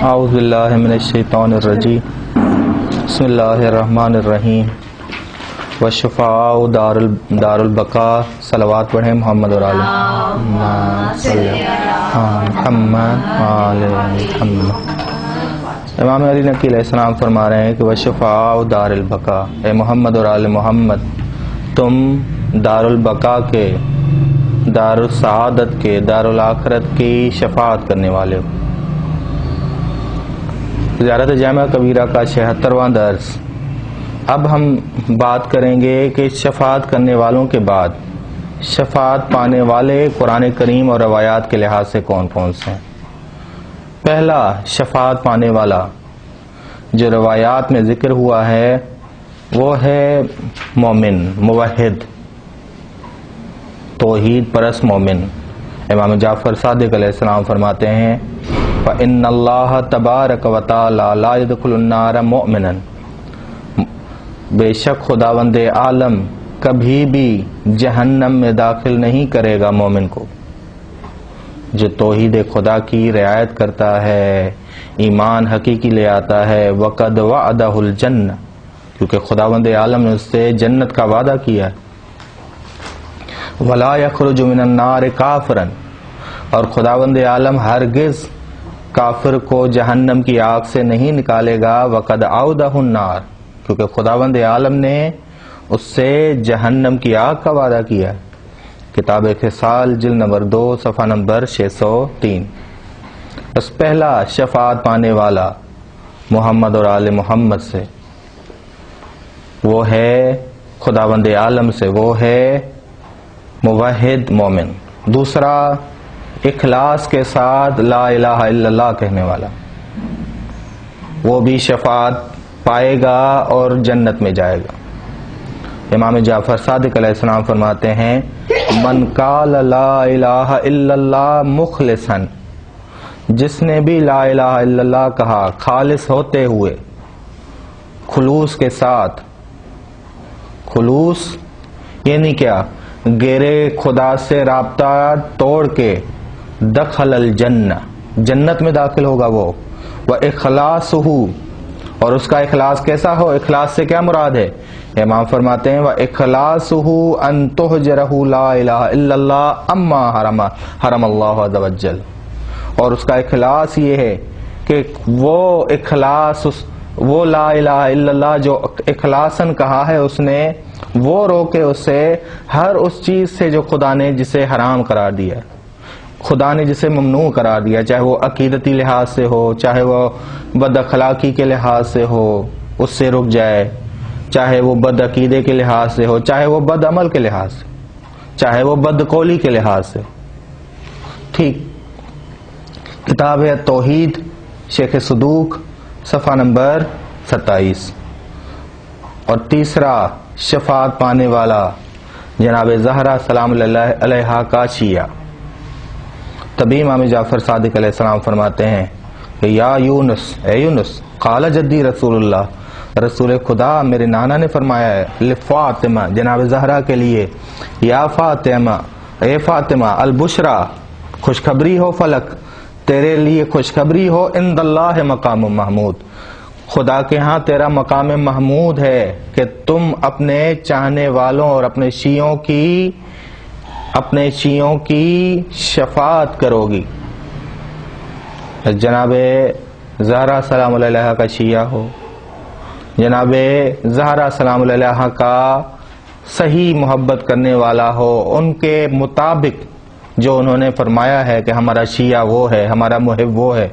اعوذ باللہ من الشیطان الرجیم بسم اللہ الرحمن الرحیم والشفاء دار البقاء صلوات پڑھیں محمد اور آل محمد۔ امام علی نقی علیہ السلام فرما رہے ہیں کہ والشفاء دار البقاء، اے محمد اور آل محمد تم دار البقاء کے، دار السعادت کے، دار الآخرت کی شفاعت کرنے والے ہو۔ زیارت جامعہ کبیرہ کا 76واں درس۔ اب ہم بات کریں گے کہ شفاعت کرنے والوں کے بعد شفاعت پانے والے قرآن کریم اور روایات کے لحاظ سے کون کون سے ہیں۔ پہلا شفاعت پانے والا جو روایات میں ذکر ہوا ہے وہ ہے مومن، موحد، توحید پرست مومن۔ امام جعفر صادق علیہ السلام فرماتے ہیں فَإِنَّ اللَّهَ تَبَارَكَ وَتَعَالَى لَا يَدْخُلُ النَّارَ مُؤْمِنًا، بے شک خداوند عالم کبھی بھی جہنم میں داخل نہیں کرے گا مومن کو جو توحید خدا کی رعایت کرتا ہے، ایمان حقیقی لے آتا ہے۔ وَقَدْ وَعَدَهُ الْجَنَّةَ، کیونکہ خداوند عالم نے اس سے جنت کا وعدہ کیا ہے۔ وَلَا يَخْرُجُ مِنَ النَّارِ كَافِرًا، اور خداوند عالم ہرگز کافر کو جہنم کی آگ سے نہیں نکالے گا۔ وَقَدْ أَوْدَهُ النَّارِ، کیونکہ خداوند عالم نے اس سے جہنم کی آگ کا وعدہ کیا ہے۔ کتاب خصال جلد نمبر 2 صفحہ نمبر 603۔ بس پہلا شفاعت پانے والا محمد اور آل محمد سے، وہ ہے خداوند عالم سے، وہ ہے موحد مومن۔ دوسرا اخلاص کے ساتھ لا الہ الا اللہ کہنے والا، وہ بھی شفاعت پائے گا اور جنت میں جائے گا۔ امام جعفر صادق علیہ السلام فرماتے ہیں من قال لا الہ الا اللہ مخلصا، جس نے بھی لا الہ الا اللہ کہا خالص ہوتے ہوئے، خلوص کے ساتھ۔ خلوص یعنی کیا؟ غیر خدا سے رابطہ توڑ کے دخل الجنہ، جنت میں داخل ہوگا وہ۔ وَإِخْلَاصُهُ، اور اس کا اخلاص کیسا ہو؟ اخلاص سے کیا مراد ہے؟ امام فرماتے ہیں وَإِخْلَاصُهُ أَن تُحْجَرَهُ لَا إِلَهَ إِلَّا اللَّهُ أَمَّا حَرَمَ اللَّهُ عَزَّ وَجَلَّ، اور اس کا اخلاص یہ ہے کہ وہ اخلاص، وہ لا الہ الا اللہ جو اخلاصاً کہا ہے اس نے، وہ روکے اسے ہر اس چیز سے جو خدا نے جسے حرام قرار دیا ہے، خدا نے جسے ممنوع قرار دیا، چاہے وہ عقیدتی لحاظ سے ہو، چاہے وہ بد اخلاقی کے لحاظ سے ہو، اس سے رک جائے، چاہے وہ بد عقیدے کے لحاظ سے ہو، چاہے وہ بد عمل کے لحاظ سے، چاہے وہ بد قولی کے لحاظ سے۔ ٹھیک، کتاب ہے توحید شیخ صدوق صفحہ نمبر 27۔ اور تیسرا شفاعت پانے والا جناب زہرا سلام اللہ علیہا کا شیعہ۔ تبھی امام جعفر صادق علیہ السلام فرماتے ہیں کہ یا یونس، اے یونس، قال جدی رسول اللہ، رسول خدا میرے نانا نے فرمایا ہے لفاطمہ، جناب زہرا کے لیے، یا فاطمہ، اے فاطمہ، البشرا، خوشخبری ہو، فلک، تیرے لیے خوشخبری ہو، عند اللہ مقام محمود، خدا کے ہاں تیرا مقام محمود ہے کہ تم اپنے چاہنے والوں اور اپنے شیعوں کی شفاعت کرو گی۔ جناب زہرا سلام علیہ کا شیعہ ہو، جناب زہرا سلام علیہ کا صحیح محبت کرنے والا ہو، ان کے مطابق جو انہوں نے فرمایا ہے کہ ہمارا شیعہ وہ ہے، ہمارا محب وہ ہے،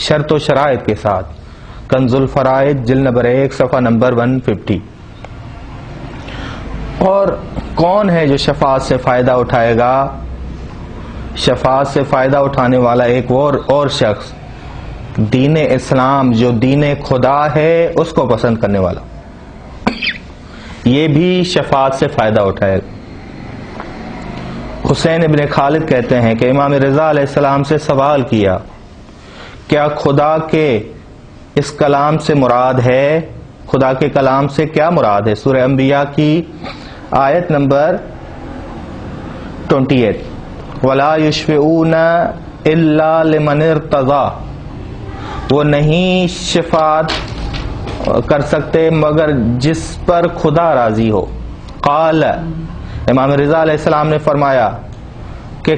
شرط و شرائط کے ساتھ۔ کنز الفرائض جلد نمبر 1 صفحہ نمبر 150۔ اور کون ہے جو شفاعت سے فائدہ اٹھائے گا؟ شفاعت سے فائدہ اٹھانے والا ایک اور شخص، دین اسلام جو دین خدا ہے اس کو پسند کرنے والا، یہ بھی شفاعت سے فائدہ اٹھائے گا۔ حسین ابن خالد کہتے ہیں کہ امام رضا علیہ السلام سے سوال کیا کیا خدا کے اس کلام سے مراد ہے، خدا کے کلام سے کیا مراد ہے؟ سورہ انبیاء کی آیت نمبر 28، وَلَا يُشْفِعُونَ إِلَّا لِمَنِ ارْتَضَىٰ، وہ نہیں شفاعت کر سکتے مگر جس پر خدا راضی ہو. قال امام رضا علیہ السلام نے فرمایا کہ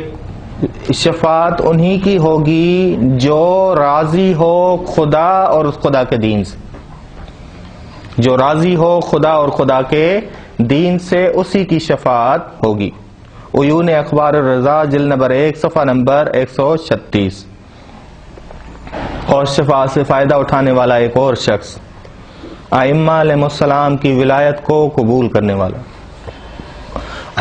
شفاعت انہی کی ہوگی جو راضی ہو خدا اور اس خدا کے دین سے، جو راضی ہو خدا اور خدا کے دین سے، اسی کی شفاعت ہوگی. عیون اخبار الرضا جلد نمبر 1 صفحہ نمبر 136. اور شفاعت سے فائدہ اٹھانے والا ایک اور شخص ائمہ علیہ السلام کی ولایت کو قبول کرنے والا،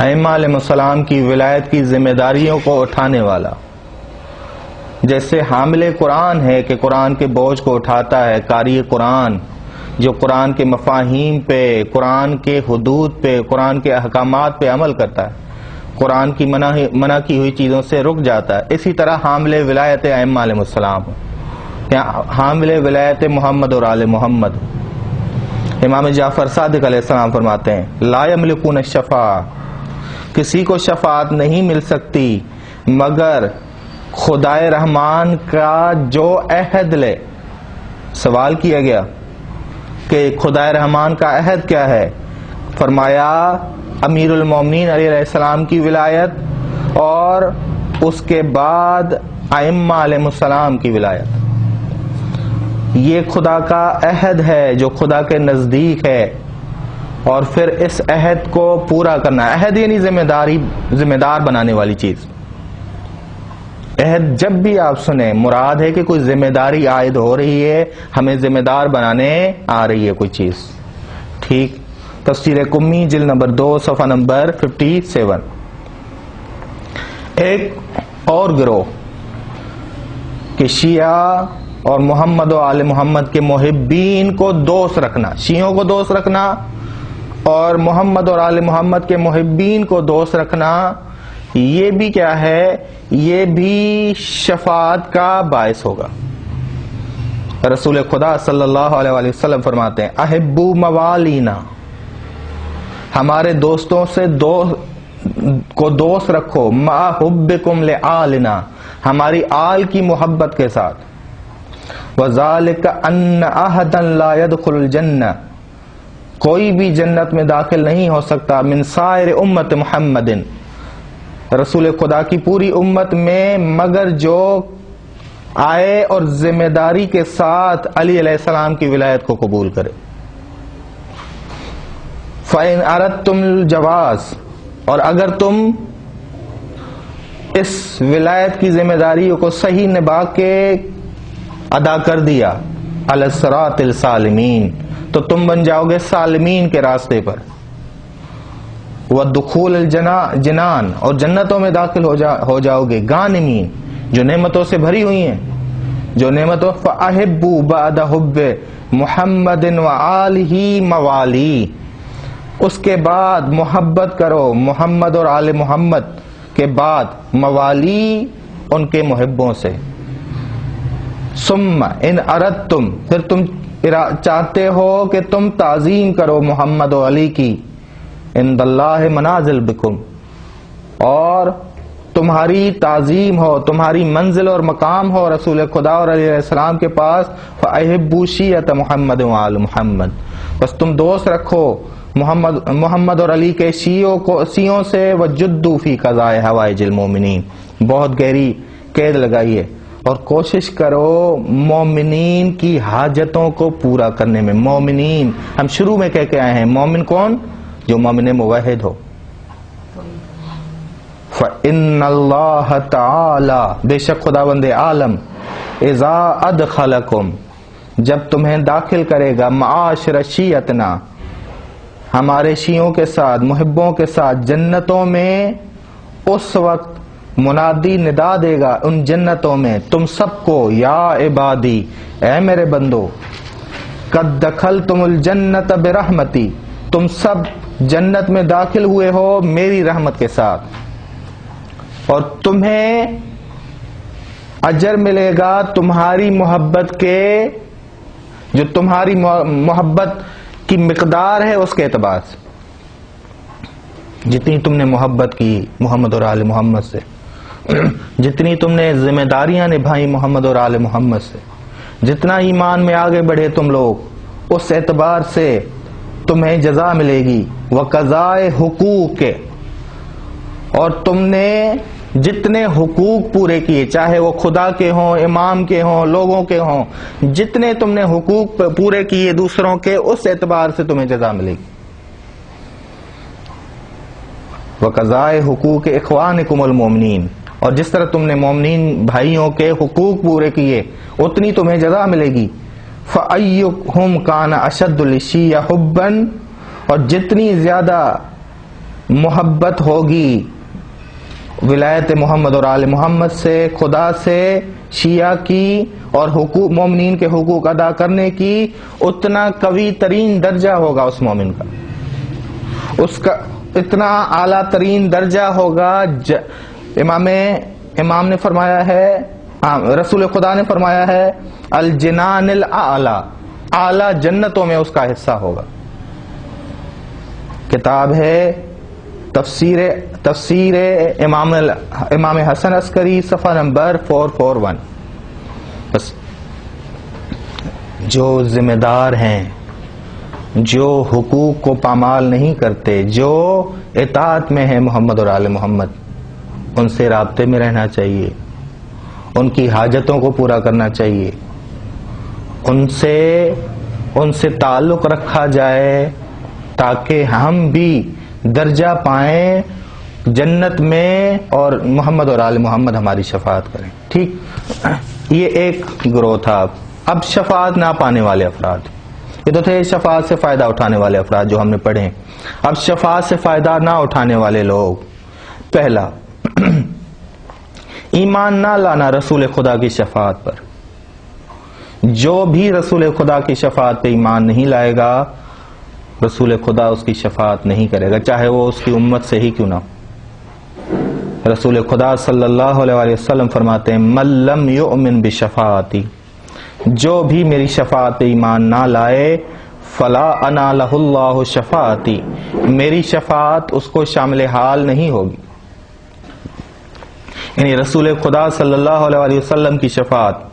ائمہ علیہ السلام کی ولایت کی ذمہ داریوں کو اٹھانے والا. جیسے حامل قرآن ہے کہ قرآن کے بوجھ کو اٹھاتا ہے، قاری قرآن جو قرآن کے مفاہیم پہ، قرآن کے حدود پہ، قرآن کے احکامات پہ عمل کرتا ہے، قرآن کی منع کی ہوئی چیزوں سے رک جاتا ہے. اسی طرح حامل ولایت ائمہ علیہ السلام، حامل ولایت محمد اور آل محمد. امام جعفر صادق علیہ السلام فرماتے ہیں لا یملکون الشفاعہ، کسی کو شفاعت نہیں مل سکتی مگر خدائے رحمان کا جو عہد لے. سوال کیا گیا کہ خدائے رحمان کا عہد کیا ہے؟ فرمایا امیر المومنین علیہ السلام کی ولایت اور اس کے بعد ائمہ علیہ السلام کی ولایت. یہ خدا کا عہد ہے جو خدا کے نزدیک ہے، اور پھر اس عہد کو پورا کرنا. عہد یعنی ذمہ دار بنانے والی چیز. عہد جب بھی آپ سنیں مراد ہے کہ کوئی ذمہ داری عائد ہو رہی ہے، ہمیں ذمہ دار بنانے آ رہی ہے کوئی چیز. ٹھیک. تفسیر قمی جلد نمبر 2 صفحہ نمبر 57. ایک اور گروہ کہ شیعہ اور محمد و آل محمد کے محبین کو دوست رکھنا، شیعوں کو دوست رکھنا اور محمد اور آل محمد کے محبین کو دوست رکھنا، یہ بھی کیا ہے؟ یہ بھی شفاعت کا باعث ہوگا. رسول خدا صلی اللہ علیہ وآلہ وسلم فرماتے ہیں احبو موالینا، ہمارے دوستوں سے کو دوست رکھو، ما حبکم لآلنا، ہماری آل کی محبت کے ساتھ. وذالک ان احدا لا يدخل الجنہ، کوئی بھی جنت میں داخل نہیں ہو سکتا من سائر امت محمد، رسول خدا کی پوری امت میں، مگر جو آئے اور ذمہ داری کے ساتھ علی علیہ السلام کی ولایت کو قبول کرے. فَإِنْ أَرَدْتُمُ الْجَوَازَ، اور اگر تم اس ولایت کی ذمہ داریوں کو صحیح نبھا کے ادا کر دیا، علی الصراط السالمین، تو تم بن جاؤ گے سالمین کے راستے پر. وَدُخُولِ الجنان، اور جنتوں میں داخل ہو جاؤ گے، غانمین، جو نعمتوں سے بھری ہوئی ہیں، جو نعمتوں. فَأَحِبُّوا بَعْدَ حُبِّ مُحَمَّدٍ وَآلِهِ مَوَالِی، اس کے بعد محبت کرو محمد اور آل محمد کے بعد موالی ان کے محبوں سے. ثم ان اردتم، پھر تم چاہتے ہو کہ تم تعظیم کرو محمد و علی کی، عند اللہ منازل بکم، اور تمہاری تعظیم ہو، تمہاری منزل اور مقام ہو رسول خدا اور علیہ السلام کے پاس. فَأَحِبُّوا شِیعَۃَ محمد وآل محمد، بس تم دوست رکھو محمد اور علی کے شیعوں سے. وَجُدُّوا فِی قضاء حوائج المؤمنین، بہت گہری قید لگائیے اور کوشش کرو مومنین کی حاجتوں کو پورا کرنے میں. مومنین ہم شروع میں کہہ کے آئے ہیں، مومن کون؟ جو مومن موحد ہو. فَإِنَّ اللَّهَ تَعَالَى، بے شک خداوند عالم، اذا ادخلکم، جب تمہیں داخل کرے گا، معاشر شیعتنا، ہمارے شیعوں کے ساتھ، محبوں کے ساتھ، جنتوں میں، اس وقت منادی ندا دے گا ان جنتوں میں تم سب کو، یا عبادی، اے میرے بندو، قد دخلتم الجنت برحمتی، تم سب جنت میں داخل ہوئے ہو میری رحمت کے ساتھ، اور تمہیں اجر ملے گا تمہاری محبت کے، جو تمہاری محبت کی مقدار ہے اس کے اعتبار سے، جتنی تم نے محبت کی محمد اور آل محمد سے، جتنی تم نے ذمہ داریاں نبھائی محمد اور آل محمد سے، جتنا ایمان میں آگے بڑھے تم لوگ اس اعتبار سے تمہیں جزا ملے گی. وقضائے حقوق کے، اور تم نے جتنے حقوق پورے کیے، چاہے وہ خدا کے ہوں، امام کے ہوں، لوگوں کے ہوں، جتنے تم نے حقوق پورے کیے دوسروں کے، اس اعتبار سے تمہیں جزا ملے گی. وقضائے حقوق اخوانکم المؤمنین، اور جس طرح تم نے مومنین بھائیوں کے حقوق پورے کیے اتنی تمہیں جزا ملے گی. فَأَيُّهُمْ كَانَ أَشَدُّ لِلشِّيَّ حُبًّا، اور جتنی زیادہ محبت ہوگی ولایت محمد اور آل محمد سے، خدا سے، شیعہ کی اور حقوق مومنین کے حقوق ادا کرنے کی، اتنا قوی ترین درجہ ہوگا اس مومن کا، اس کا اتنا اعلیٰ ترین درجہ ہوگا. امام نے فرمایا ہے، رسول خدا نے فرمایا ہے، الجنان الاعلی، اعلیٰ جنتوں میں اس کا حصہ ہوگا. کتاب ہے تفسیر امام حسن عسکری، صفحہ نمبر 441. بس جو ذمہ دار ہیں، جو حقوق کو پامال نہیں کرتے، جو اطاعت میں ہیں محمد اور آل محمد، ان سے رابطے میں رہنا چاہیے، ان کی حاجتوں کو پورا کرنا چاہیے، ان سے تعلق رکھا جائے تاکہ ہم بھی درجہ پائیں جنت میں اور محمد اور آل محمد ہماری شفاعت کریں. ٹھیک، یہ ایک گروہ تھا. اب شفاعت نہ پانے والے افراد، یہ تو تھے شفاعت سے فائدہ اٹھانے والے افراد جو ہم نے پڑھے. اب شفاعت سے فائدہ نہ اٹھانے والے لوگ، پہلا ایمان نہ لانا رسول خدا کی شفاعت پر. جو بھی رسول خدا کی شفاعت پہ ایمان نہیں لائے گا، رسول خدا اس کی شفاعت نہیں کرے گا، چاہے وہ اس کی امت سے ہی کیوں نہ. رسول خدا صلی اللہ علیہ وسلم فرماتے ہیں، من لم یؤمن بشفاعتی، جو بھی میری شفاعت پہ ایمان نہ لائے، فلا انالہ اللہ شفاعتی، میری شفاعت اس کو شامل حال نہیں ہوگی. یعنی رسول خدا صلی اللہ علیہ وسلم کی شفاعت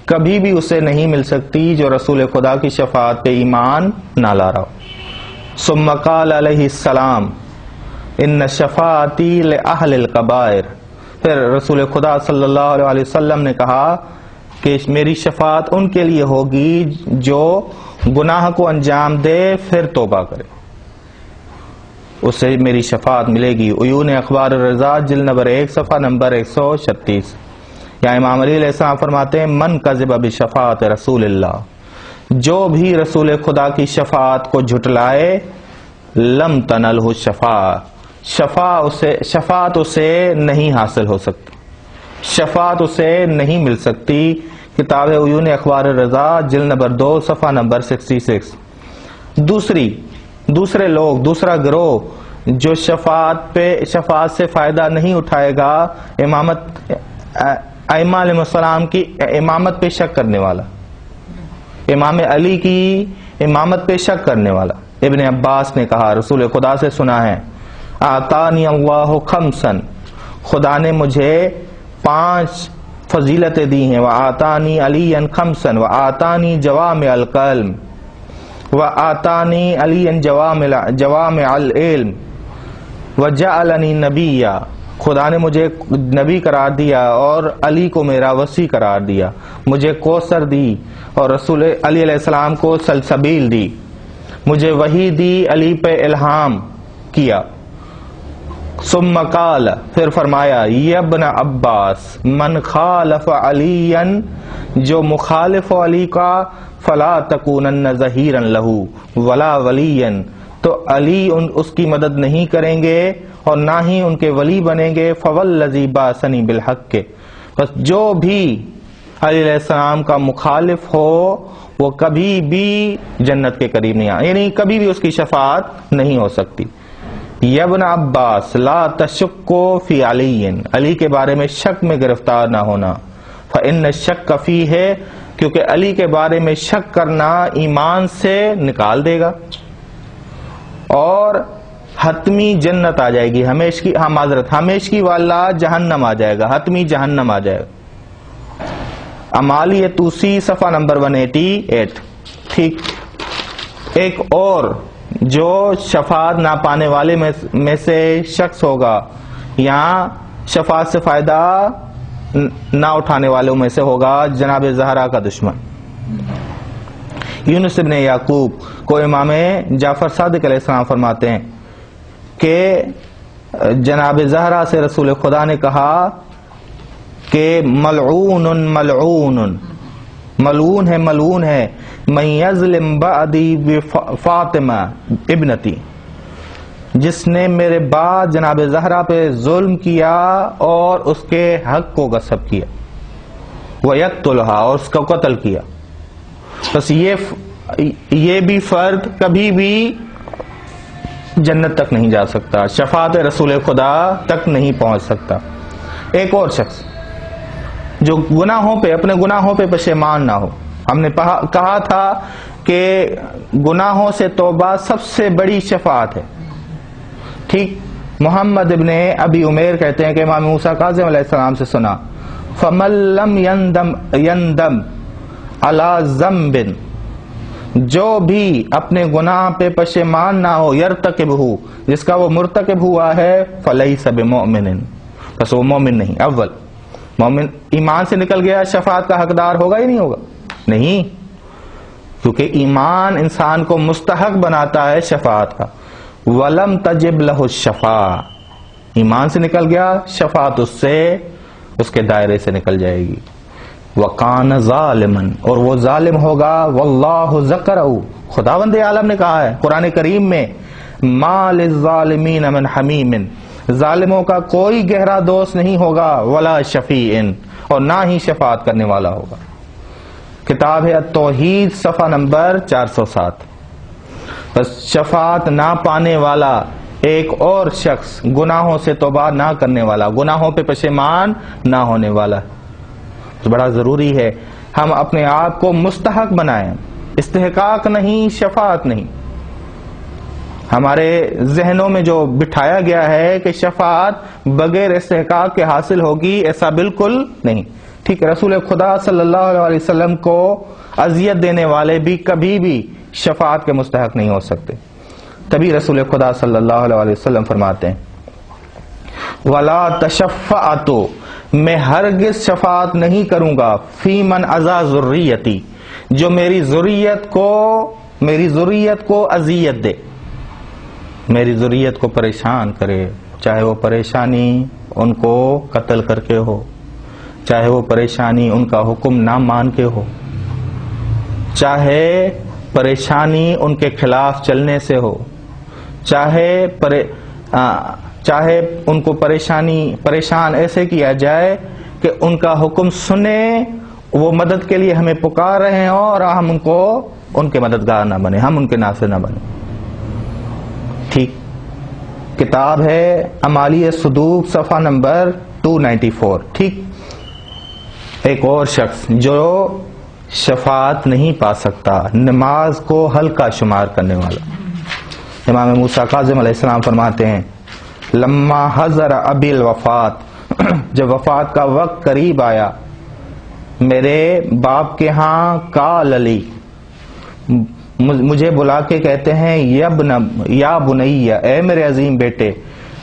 کبھی بھی اسے نہیں مل سکتی جو رسول خدا کی شفاعت پہ ایمان نہ لا رہا ہو. ثم قال علیہ السلام ان شفاعتی لأہل القبائر، پھر رسول خدا صلی اللہ علیہ وسلم نے کہا کہ میری شفاعت ان کے لیے ہوگی جو گناہ کو انجام دے پھر توبہ کرے، اسے میری شفاعت ملے گی. عیون اخبار الرضا جلد نمبر 1 صفحہ نمبر 136. یا امام علی علیہ السلام فرماتے ہیں، من کذب بشفاعت رسول اللہ، جو بھی رسول خدا کی شفاعت کو جھٹلائے، لم تنلہ شفاعت اسے نہیں حاصل ہو سکتی، شفاعت اسے نہیں مل سکتی. کتاب عیون اخبار الرضا جلد نمبر 2 صفحہ نمبر 66. دوسرے لوگ، دوسرا گروہ جو شفاعت سے فائدہ نہیں اٹھائے گا، ائمہ علیہ السلام کی امامت پہ شک کرنے والا، امام علی کی امامت پہ شک کرنے والا. ابن عباس نے کہا، رسول خدا سے سنا ہے، آتانی اللہ خمسن، خدا نے مجھے 5 فضیلتیں دی ہیں. وآتانی علی خمسن وآتانی جوامع القلم وآتانی علی جوامع العلم وجعلنی نبیا، خدا نے مجھے نبی قرار دیا اور علی کو میرا وصی قرار دیا، مجھے کوثر دی اور رسول علی علیہ السلام کو سلسبیل دی، مجھے وحی دی، علی پہ الہام کیا. ثم قال، پھر فرمایا، یا ابن عباس من خالف علی، جو مخالف علی کا، فلا تکونن ظہیرا لہ ولا ولیا، تو علی اس کی مدد نہیں کریں گے اور نہ ہی ان کے ولی بنیں گے. فوالذی بعثنی بالحق، بس جو بھی علی علیہ السلام کا مخالف ہو وہ کبھی بھی جنت کے قریب نہیں آ، یعنی کبھی بھی اس کی شفاعت نہیں ہو سکتی. یا ابن عباس لا تشکو فی علی، علی کے بارے میں شک میں گرفتار نہ ہونا. فإن الشک فیہ، کیونکہ علی کے بارے میں شک کرنا ایمان سے نکال دے گا اور حتمی جنت آ جائے گی، ہمیشگی والا جہنم آ جائے گا، حتمی جہنم آ جائے گا. امالی توسی صفحہ نمبر 188. ٹھیک. ایک اور جو شفاعت نہ پانے والے میں سے شخص ہوگا یا شفاعت سے فائدہ نہ اٹھانے والوں میں سے ہوگا جناب زہرا کا دشمن. یونس ابن یعقوب کو امام جعفر صادق علیہ السلام فرماتے ہیں کہ جناب زہرا سے رسول خدا نے کہا کہ ملعون ملعون ملعون ہے من یظلم بعدی بفاطمہ ابنتی، جس نے میرے بعد جناب زہرا پہ ظلم کیا اور اس کے حق کو غصب کیا، وَيَقْتُلْهَا، اور اس کو قتل کیا. بس یہ بھی فرد کبھی بھی جنت تک نہیں جا سکتا، شفاعت رسول خدا تک نہیں پہنچ سکتا. ایک اور شخص جو گناہوں پہ اپنے گناہوں پہ پشیمان نہ ہو. ہم نے کہا تھا کہ گناہوں سے توبہ سب سے بڑی شفاعت ہے. ٹھیک. محمد ابن ابی عمیر کہتے ہیں کہ امام موسیٰ کاظم علیہ السلام سے سنا فَمَن لَّمْ يَنْدَمْ عَلَى ذَنْبٍ، جو بھی اپنے گناہ پہ پشیمان نہ ہو، یرتکبہ، جس کا وہ مرتکب ہوا ہے، فَلَيْسَ بِمُؤْمِنٍ، بس وہ مومن نہیں. اول مومن ایمان سے نکل گیا، شفاعت کا حقدار ہوگا ہی نہیں ہوگا؟ نہیں، کیونکہ ایمان انسان کو مستحق بناتا ہے شفاعت کا. وَلَمْ تَجِبْ لَهُ الشَّفَاعَةُ، ایمان سے نکل گیا، شفاعت اس کے دائرے سے نکل جائے گی. وَقَانَ ظَالِمًا، اور وہ ظالم ہوگا. وَاللَّهُ ذَكَرَهُ، خداوند عالم نے کہا ہے قرآن کریم میں مَا لِلظَّالِمِينَ مِنْ حَمِيمٍ، ظالموں کا کوئی گہرا دوست نہیں ہوگا. وَلَا شَفِيعٍ، اور نہ ہی شفاعت کرنے والا ہوگا. کتاب ہے التوحید صفحہ نمبر 407. بس شفاعت نہ پانے والا ایک اور شخص گناہوں سے توبہ نہ کرنے والا، گناہوں پہ پشیمان نہ ہونے والا. تو بڑا ضروری ہے ہم اپنے آپ کو مستحق بنائیں، استحقاق نہیں، شفاعت نہیں. ہمارے ذہنوں میں جو بٹھایا گیا ہے کہ شفاعت بغیر استحقاق کے حاصل ہوگی، ایسا بالکل نہیں. ٹھیک. رسول خدا صلی اللہ علیہ وسلم کو اذیت دینے والے بھی کبھی بھی شفاعت کے مستحق نہیں ہو سکتے. تبھی رسول خدا صلی اللہ علیہ وسلم فرماتے ہیں وَلَا تَشَفَّعْتُ، میں ہرگز شفاعت نہیں کروں گا فی من اذا ذریتی، جو میری ذریت کو اذیت دے، میری ذریت کو پریشان کرے، چاہے وہ پریشانی ان کو قتل کر کے ہو، چاہے وہ پریشانی ان کا حکم نہ مان کے ہو، چاہے پریشانی ان کے خلاف چلنے سے ہو، چاہے ان کو پریشان ایسے کیا جائے کہ ان کا حکم سنے، وہ مدد کے لیے ہمیں پکار رہے ہوں اور ہم ان کے مددگار نہ بنے، ہم ان کے ناصر نہ بنے. ٹھیک. کتاب ہے امالی صدوق صفحہ نمبر 294. ٹھیک. ایک اور شخص جو شفاعت نہیں پا سکتا، نماز کو ہلکا شمار کرنے والا. امام موسیٰ کاظم علیہ السلام فرماتے ہیں لما حضر ابی الوفات، جب وفات کا وقت قریب آیا میرے باپ کے ہاں، قال علی، مجھے بلا کے کہتے ہیں یا بنی، اے میرے عظیم بیٹے،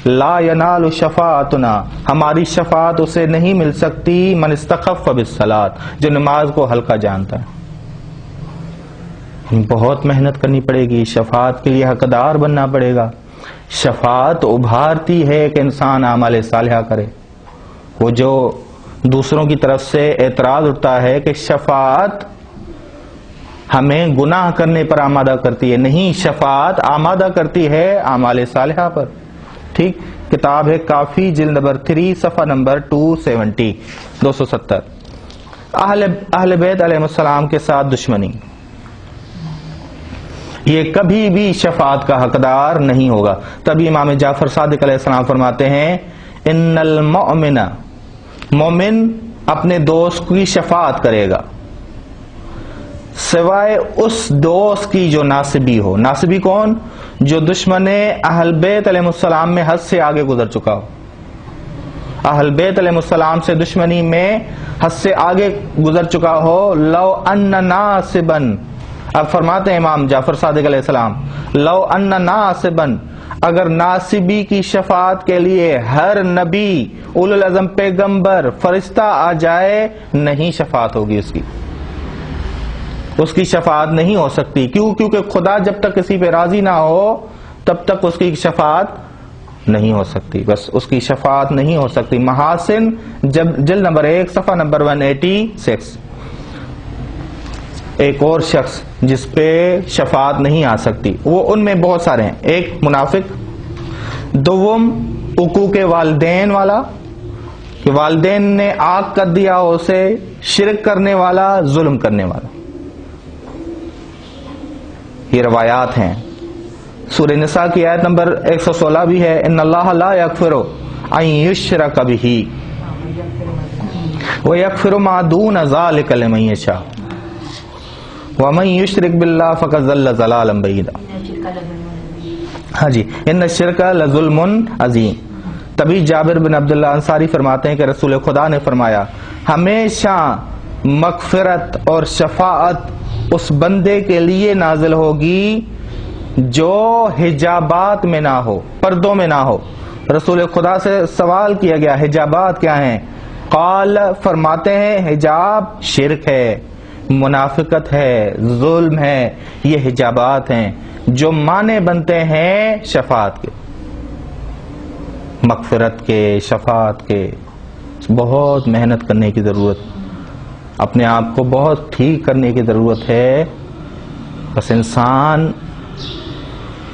لا ینال شفاعتنا، ہماری شفاعت اسے نہیں مل سکتی، من استخف بالصلاۃ، جو نماز کو ہلکا جانتا ہے. بہت محنت کرنی پڑے گی، شفاعت کے لیے حقدار بننا پڑے گا. شفاعت ابھارتی ہے کہ انسان اعمال صالحہ کرے. وہ جو دوسروں کی طرف سے اعتراض اٹھتا ہے کہ شفاعت ہمیں گناہ کرنے پر آمادہ کرتی ہے، نہیں، شفاعت آمادہ کرتی ہے اعمال صالحہ پر. ٹھیک. کتاب ہے کافی جلد نمبر 3 صفحہ نمبر 270. اہل بیت علیہ السلام کے ساتھ دشمنی، یہ کبھی بھی شفاعت کا حقدار نہیں ہوگا. تبھی امام جعفر صادق علیہ السلام فرماتے ہیں ان المؤمن، مومن اپنے دوست کی شفاعت کرے گا سوائے اس دوست کی جو ناصبی ہو. ناصبی کون؟ جو دشمن اہل بیت علیہ السلام میں حد سے آگے گزر چکا ہو. اہل بیت علیہ السلام سے دشمنی میں حد سے آگے گزر چکا ہو. لو ان ناصبا، اب فرماتے ہیں امام جعفر صادق علیہ السلام، لو ان ناصبا، اگر ناصبی کی شفاعت کے لیے ہر نبی، اولو العزم پیغمبر، فرشتہ آ جائے، نہیں شفاعت ہوگی اس کی شفاعت نہیں ہو سکتی. کیوں؟ کیونکہ خدا جب تک کسی پہ راضی نہ ہو تب تک اس کی شفاعت نہیں ہو سکتی. بس اس کی شفاعت نہیں ہو سکتی. محاسن جلد نمبر 1 صفحہ نمبر 186. ایک اور شخص جس پہ شفاعت نہیں آ سکتی، وہ ان میں بہت سارے ہیں. ایک منافق، دوم حقوق والدین والا کہ والدین نے عاق کر دیا اسے، شرک کرنے والا، ظلم کرنے والا. یہ روایات ہیں. سورہ نساء کی آیت نمبر 116 بھی ہے، ان اللہ لا یغفر ان یشرک بہ ویغفر ما دون ذلک لمن یشاء ومن یشرک باللہ فقد ضل ضلالا بعیدا. ہاں جی، ان الشرک لظلم عظیم. تبھی جابر بن عبداللہ انصاری فرماتے ہیں کہ رسول خدا نے فرمایا، ہمیشہ مغفرت اور شفاعت اس بندے کے لیے نازل ہوگی جو حجابات میں نہ ہو، پردوں میں نہ ہو. رسول خدا سے سوال کیا گیا حجابات کیا ہیں؟ قال، فرماتے ہیں حجاب شرک ہے، منافقت ہے، ظلم ہے. یہ حجابات ہیں جو مانے بنتے ہیں شفاعت کے، مغفرت کے، شفاعت کے. بہت محنت کرنے کی ضرورت، اپنے آپ کو بہت ٹھیک کرنے کی ضرورت ہے. بس انسان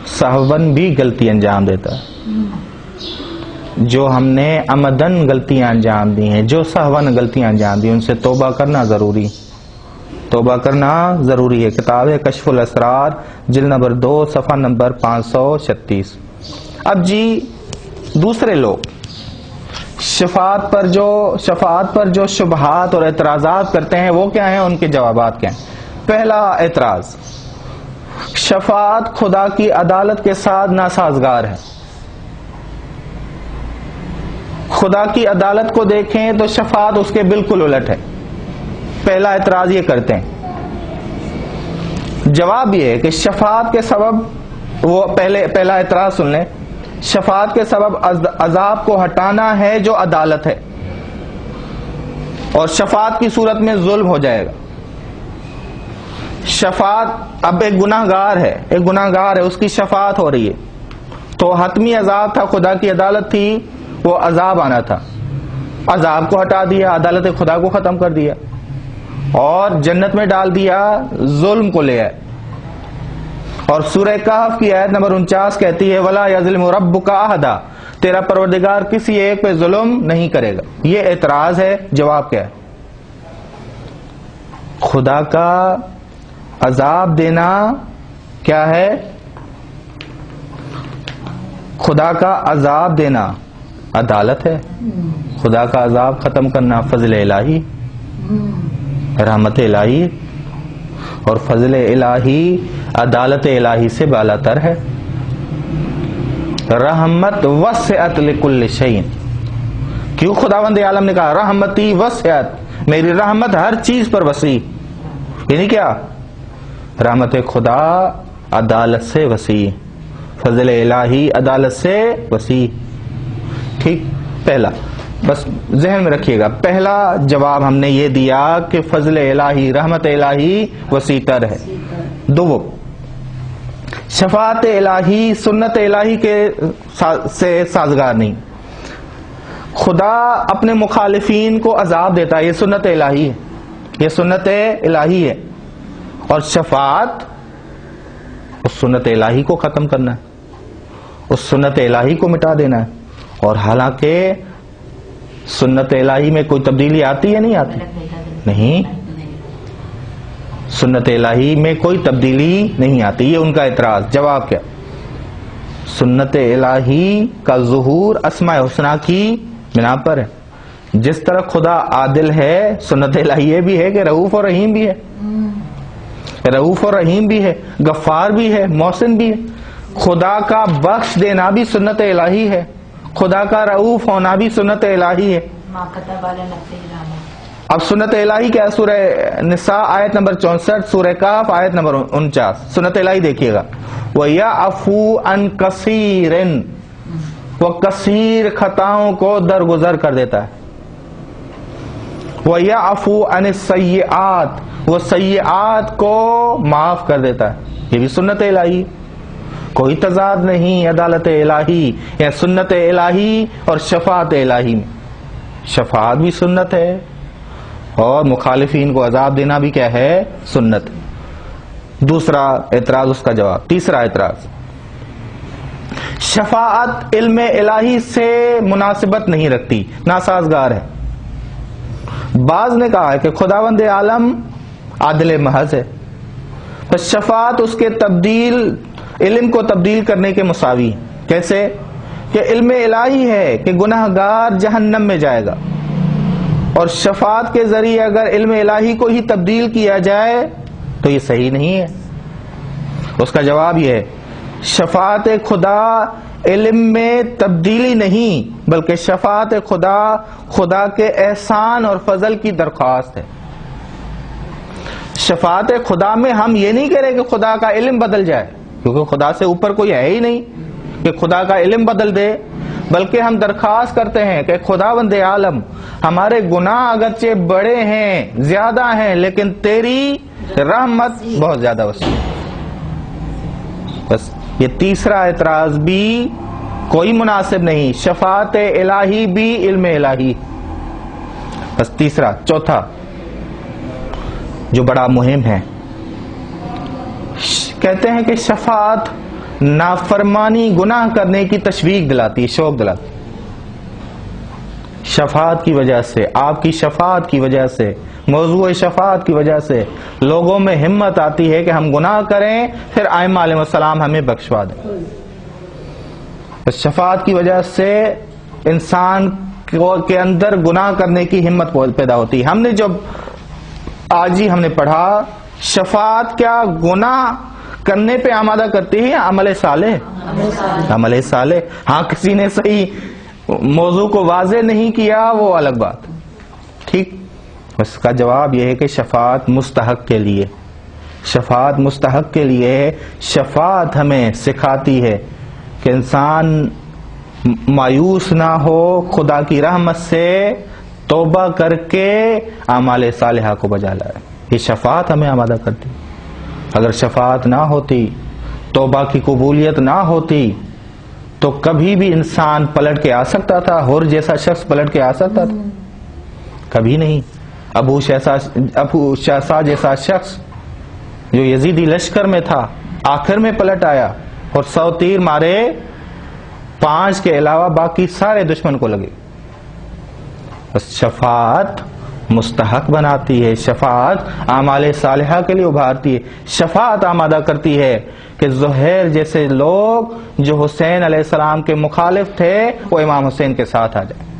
سہون بھی غلطی انجام دیتا ہے. جو ہم نے عمدن غلطیاں انجام دی ہیں، جو سہون غلطیاں انجام دی، ان سے توبہ کرنا ضروری، توبہ کرنا ضروری ہے. کتاب ہے کشف الاسرار، جلد نمبر 2 صفحہ نمبر 536. اب جی دوسرے لوگ شفاعت پر جو شبہات اور اعتراضات کرتے ہیں وہ کیا ہیں، ان کے جوابات کیا ہیں؟ پہلا اعتراض، شفاعت خدا کی عدالت کے ساتھ ناسازگار ہے. خدا کی عدالت کو دیکھیں تو شفاعت اس کے بالکل الٹ ہے. پہلا اعتراض یہ کرتے ہیں. جواب یہ ہے کہ شفاعت کے سبب، وہ پہلا اعتراض سن لیں، شفاعت کے سبب عذاب کو ہٹانا ہے جو عدالت ہے، اور شفاعت کی صورت میں ظلم ہو جائے گا. شفاعت، اب ایک گناہ گار ہے، اس کی شفاعت ہو رہی ہے تو حتمی عذاب تھا، خدا کی عدالت تھی، وہ عذاب آنا تھا. عذاب کو ہٹا دیا، عدالت خدا کو ختم کر دیا اور جنت میں ڈال دیا، ظلم کو لے آئے. اور سورہ کہف کی آیت نمبر 49 کہتی ہے وَلَا يَظْلِمُ رَبُّكَ أَحَدًا، تیرا پروردگار کسی ایک پہ ظلم نہیں کرے گا. یہ اعتراض ہے. جواب کیا ہے؟ خدا کا عذاب دینا کیا ہے؟ خدا کا عذاب دینا عدالت ہے، خدا کا عذاب ختم کرنا فضل الہی، رحمت الہی، اور فضل الہی عدالت الہی سے بالا تر ہے. رحمت وسعت لکل شیء. کیوں خداوند عالم نے کہا رحمتی وسعت، میری رحمت ہر چیز پر وسیع؟ یعنی کیا؟ رحمت خدا عدالت سے وسیع، فضل الہی عدالت سے وسیع. ٹھیک، پہلا بس ذہن میں رکھیے گا، پہلا جواب ہم نے یہ دیا کہ فضل الہی، رحمت الہی وسیع تر ہے. دوم، شفاعت الہی سنت الہی کے سے سازگار نہیں. خدا اپنے مخالفین کو عذاب دیتا ہے، یہ سنت الہی ہے، یہ سنت الہی ہے. اور شفاعت اس سنت الہی کو ختم کرنا ہے، اس سنت الہی کو مٹا دینا ہے. اور حالانکہ سنت الہی میں کوئی تبدیلی آتی ہے نہیں آتی؟ نہیں، سنت الہی میں کوئی تبدیلی نہیں آتی. یہ ان کا اعتراض. جواب کیا؟ سنت الہی کا ظہور اسماء حسنہ کی بنا پر ہے. جس طرح خدا عادل ہے، سنت الہی یہ بھی ہے کہ رؤوف اور رحیم بھی ہے، رؤوف اور رحیم بھی ہے، غفار بھی ہے، محسن بھی ہے. خدا کا بخش دینا بھی سنت الہی ہے، خدا کا رعوف ہونا بھی سنت الہی ہے۔ اب سنت الہی کیا؟ سورہ نساء آیت نمبر 64، سورہ کاف آیت نمبر 49، سنت الہی دیکھیے گا، وَيَعْفُو عَنْ كَثِيرٍ، وہ کثیر خطاؤں کو درگزر کر دیتا ہے۔ وَيَعْفُو عَنِ السَّيِّئَاتِ، وہ سیئات کو معاف کر دیتا ہے۔ یہ بھی سنت الہی، کوئی تضاد نہیں عدالت الہی یا سنت الہی اور شفاعت الہی میں۔ شفاعت بھی سنت ہے اور مخالفین کو عذاب دینا بھی کیا ہے؟ سنت۔ دوسرا اعتراض، اس کا جواب، تیسرا اعتراض، شفاعت علم الہی سے مناسبت نہیں رکھتی، ناسازگار ہے۔ بعض نے کہا ہے کہ خداوند عالم عادل محض ہے، بس شفاعت اس کے تبدیل، علم کو تبدیل کرنے کے مساوی ہے۔ کیسے کہ علم الہی ہے کہ گناہ گار جہنم میں جائے گا، اور شفاعت کے ذریعے اگر علم الہی کو ہی تبدیل کیا جائے تو یہ صحیح نہیں ہے۔ اس کا جواب یہ ہے، شفاعت خدا علم میں تبدیلی نہیں، بلکہ شفاعت خدا خدا کے احسان اور فضل کی درخواست ہے۔ شفاعت خدا میں ہم یہ نہیں کہہ رہے کہ خدا کا علم بدل جائے، کیونکہ خدا سے اوپر کوئی ہے ہی نہیں کہ خدا کا علم بدل دے، بلکہ ہم درخواست کرتے ہیں کہ خداوند عالم ہمارے گناہ اگرچہ بڑے ہیں، زیادہ ہیں، لیکن تیری رحمت بہت زیادہ وسیع ہے۔ بس یہ تیسرا اعتراض بھی کوئی مناسب نہیں، شفاعت الہی بھی علم الہی۔ بس تیسرا، چوتھا جو بڑا مہم ہے، کہتے ہیں کہ شفاعت نافرمانی، گناہ کرنے کی تشویق دلاتی ہے، شوق دلاتی ہے۔ شفاعت کی وجہ سے، آپ کی شفاعت کی وجہ سے، موضوع شفاعت کی وجہ سے لوگوں میں ہمت آتی ہے کہ ہم گناہ کریں، پھر ائمہ علیہ السلام ہمیں بخشوا دیں۔ شفاعت کی وجہ سے انسان کے اندر گناہ کرنے کی ہمت پیدا ہوتی ہے۔ ہم نے جب آج ہی ہم نے پڑھا، شفاعت کیا گناہ کرنے پہ آمادہ کرتی ہے یا عمل صالح؟ عمل صالح۔ ہاں کسی نے صحیح موضوع کو واضح نہیں کیا، وہ الگ بات، ٹھیک۔ اس کا جواب یہ ہے کہ شفاعت مستحق کے لیے، شفاعت مستحق کے لیے ہے۔ شفاعت ہمیں سکھاتی ہے کہ انسان مایوس نہ ہو، خدا کی رحمت سے توبہ کر کے اعمال صالحہ کو بجا لائے۔ یہ شفاعت ہمیں آمادہ کرتی۔ اگر شفاعت نہ ہوتی، توبہ کی قبولیت نہ ہوتی، تو کبھی بھی انسان پلٹ کے آ سکتا تھا؟ ہور جیسا شخص پلٹ کے آ سکتا تھا؟ کبھی نہیں۔ ابو شہسا جیسا شخص جو یزیدی لشکر میں تھا، آخر میں پلٹ آیا اور 100 تیر مارے، 5 کے علاوہ باقی سارے دشمن کو لگے۔ بس شفاعت مستحق بناتی ہے، شفاعت اعمال صالحہ کے لیے ابھارتی ہے، شفاعت آمادہ کرتی ہے کہ زہیر جیسے لوگ جو حسین علیہ السلام کے مخالف تھے، وہ امام حسین کے ساتھ آ جائیں۔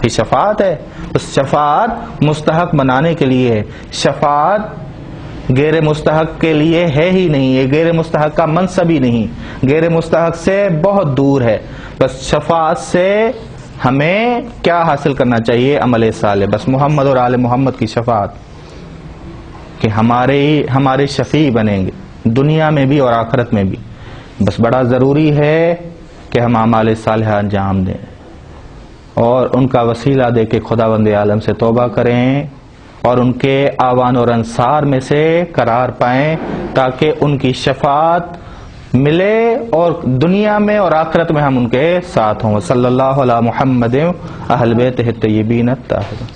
یہ شفاعت ہے۔ اس شفاعت مستحق بنانے کے لیے، شفاعت غیر مستحق کے لیے ہے ہی نہیں، یہ غیر مستحق کا منصب ہی نہیں، غیر مستحق سے بہت دور ہے۔ بس شفاعت سے ہمیں کیا حاصل کرنا چاہیے؟ عمل صالح۔ بس محمد اور آل محمد کی شفاعت کہ ہمارے شفیع بنیں گے، دنیا میں بھی اور آخرت میں بھی۔ بس بڑا ضروری ہے کہ ہم اعمال صالحہ انجام دیں اور ان کا وسیلہ دے کے خداوند عالم سے توبہ کریں اور ان کے آوان اور انصار میں سے قرار پائیں، تاکہ ان کی شفاعت ملے اور دنیا میں اور آخرت میں ہم ان کے ساتھ ہوں۔ صلی اللہ علی محمد اہل بیتہ الطیبین الطاہرین۔